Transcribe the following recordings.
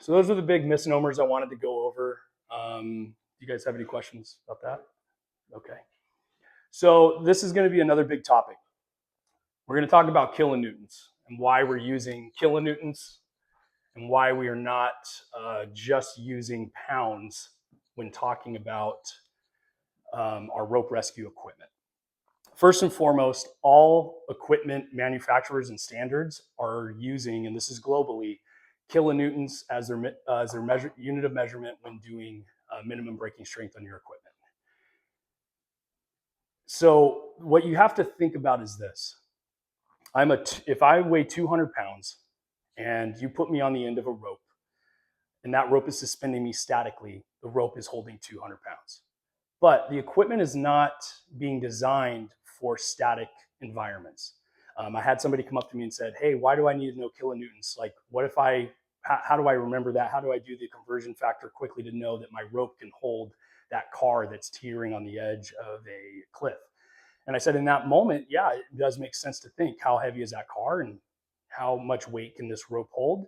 So those are the big misnomers I wanted to go over. Do you guys have any questions about that? Okay. So this is going to be another big topic. We're going to talk about kilonewtons and why we're using kilonewtons and why we are not just using pounds when talking about our rope rescue equipment. First and foremost, all equipment manufacturers and standards are using, and this is globally, kilonewtons as their unit of measurement when doing minimum braking strength on your equipment. So what you have to think about is this. If I weigh 200 pounds and you put me on the end of a rope and that rope is suspending me statically, the rope is holding 200 pounds. But the equipment is not being designed for static environments. I had somebody come up to me and said, hey, why do I need to know kilonewtons? Like, how do I remember that? How do I do the conversion factor quickly to know that my rope can hold that car that's teetering on the edge of a cliff? And I said, in that moment, yeah, it does make sense to think, how heavy is that car and how much weight can this rope hold?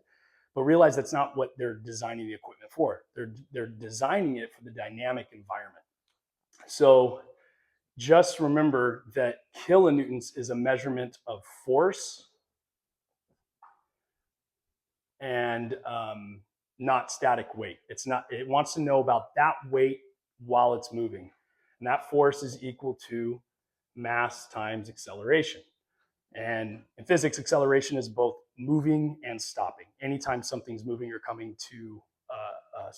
But realize that's not what they're designing the equipment for. They're designing it for the dynamic environment. So just remember that kilonewtons is a measurement of force and not static weight. It wants to know about that weight while it's moving. And that force is equal to mass times acceleration. And in physics, acceleration is both moving and stopping. Anytime something's moving, you're coming to a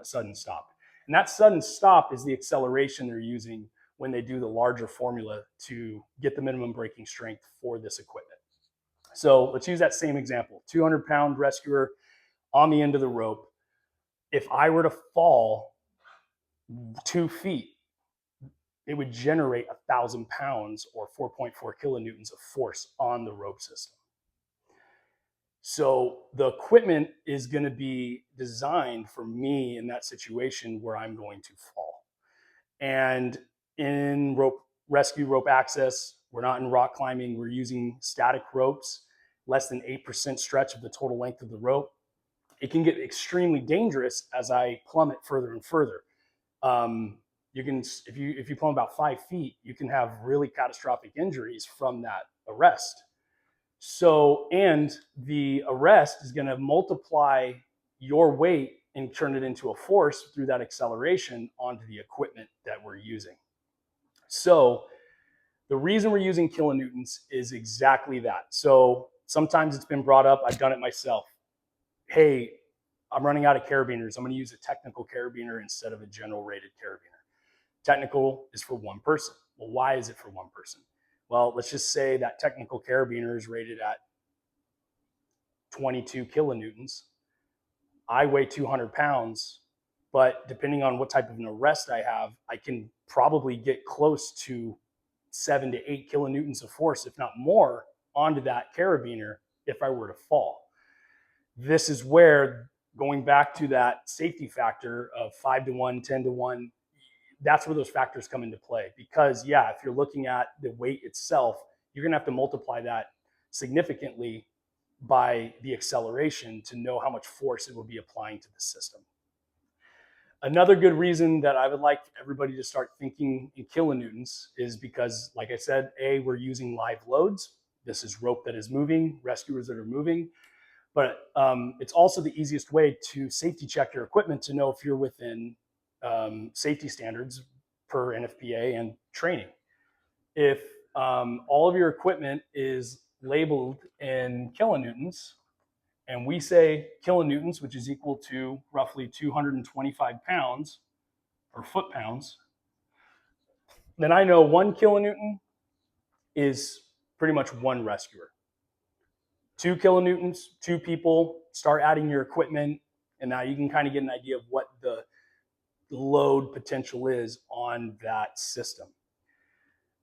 sudden stop. And that sudden stop is the acceleration they're using when they do the larger formula to get the minimum braking strength for this equipment. So let's use that same example. 200-pound rescuer on the end of the rope. If I were to fall 2 feet, it would generate 1,000 pounds or 4.4 kilonewtons of force on the rope system. So the equipment is going to be designed for me in that situation where I'm going to fall. And in rope rescue, rope access, we're not in rock climbing. We're using static ropes, less than 8% stretch of the total length of the rope. It can get extremely dangerous as I plummet further and further. If you plummet about 5 feet, you can have really catastrophic injuries from that arrest. So, and the arrest is going to multiply your weight and turn it into a force through that acceleration onto the equipment that we're using. So the reason we're using kilonewtons is exactly that. So sometimes it's been brought up, I've done it myself. Hey, I'm running out of carabiners. I'm going to use a technical carabiner instead of a general rated carabiner. Technical is for one person. Well, why is it for one person? Well, let's just say that technical carabiner is rated at 22 kilonewtons. I weigh 200 pounds, but depending on what type of an arrest I have, I can probably get close to 7 to 8 kilonewtons of force, if not more, onto that carabiner if I were to fall. This is where, going back to that safety factor of 5 to 1, 10 to 1, that's where those factors come into play. Because, yeah, if you're looking at the weight itself, you're going to have to multiply that significantly by the acceleration to know how much force it will be applying to the system. Another good reason that I would like everybody to start thinking in kilonewtons is because, like I said, we're using live loads. This is rope that is moving, rescuers that are moving. But it's also the easiest way to safety check your equipment to know if you're within safety standards per NFPA and training. If all of your equipment is labeled in kilonewtons, and we say kilonewtons, which is equal to roughly 225 pounds or foot-pounds, then I know 1 kilonewton is pretty much one rescuer. 2 kilonewtons, 2 people. Start adding your equipment, and now you can kind of get an idea of what the load potential is on that system.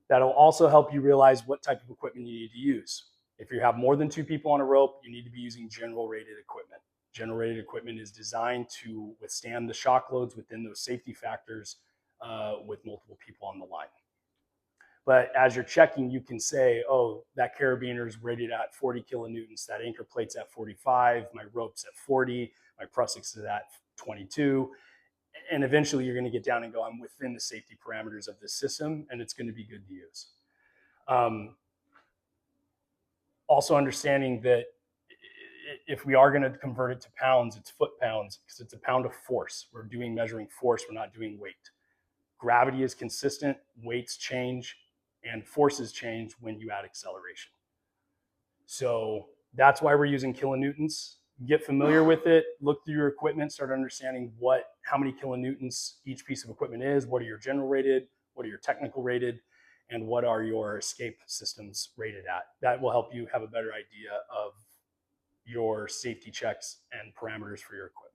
That'll also help you realize what type of equipment you need to use. If you have more than 2 people on a rope, you need to be using general rated equipment. General rated equipment is designed to withstand the shock loads within those safety factors with multiple people on the line. But as you're checking, you can say, oh, that carabiner is rated at 40 kilonewtons, that anchor plate's at 45, my rope's at 40, my prusiks is at 22. And eventually you're going to get down and go, I'm within the safety parameters of this system, and it's going to be good to use. Also understanding that if we are going to convert it to pounds, it's foot pounds, because it's a pound of force. We're measuring force, we're not doing weight. Gravity is consistent, weights change, and forces change when you add acceleration. So that's why we're using kilonewtons. Get familiar with it, look through your equipment, start understanding how many kilonewtons each piece of equipment is, what are your general rated, what are your technical rated, and what are your escape systems rated at. That will help you have a better idea of your safety checks and parameters for your equipment.